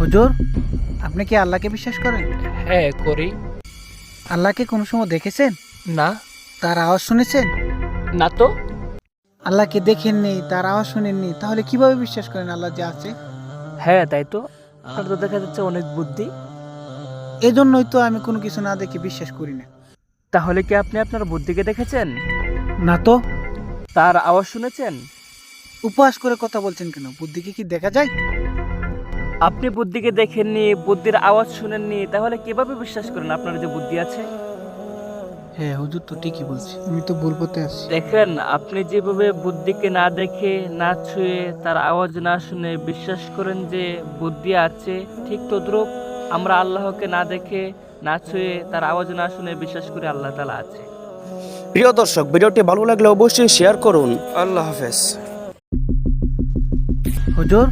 হুজুর, আপনি কি আল্লাহকে বিশ্বাস করেন? হ্যাঁ করি। আল্লাহকে কোনো সময় দেখেছেন? না। তার আওয়াজ শুনেছেন? না তো। আল্লাহকে দেখেননি, তার আওয়াজ শুনেননি, তাহলে কিভাবে বিশ্বাস করেন আল্লাহ যে আছে? হ্যাঁ তাই তো, আপনার তো দেখা যাচ্ছে অনেক বুদ্ধি। এজন্যই তো আমি কোনো কিছু না দেখে বিশ্বাস করি না। তাহলে কি আপনি আপনার বুদ্ধিকে দেখেছেন? না তো। তার আওয়াজ শুনেছেন? উপহাস করে কথা বলছেন কেন? বুদ্ধিকে কি দেখা যায়? আপনি বুদ্ধিকে দেখেননি, বুদ্ধির আওয়াজ শুনেননি, তাহলে কিভাবে বিশ্বাস করেন আপনার যে বুদ্ধি আছে? হ্যাঁ হুজুর, তো ঠিকই বলছি, আমি তো ভুল পথে আছি। দেখেন, আপনি যেভাবে বুদ্ধিকে না দেখে, না ছুঁয়ে, তার আওয়াজ না শুনে বিশ্বাস করেন যে বুদ্ধি আছে, ঠিক তদ্রূপ আমরা আল্লাহকে না দেখে, না ছুঁয়ে, তার আওয়াজ না শুনে বিশ্বাস করি আল্লাহ তাআলা আছে। প্রিয় দর্শক, ভিডিওটি ভালো লাগলে অবশ্যই শেয়ার করুন। আল্লাহ হাফেজ। হুজুর,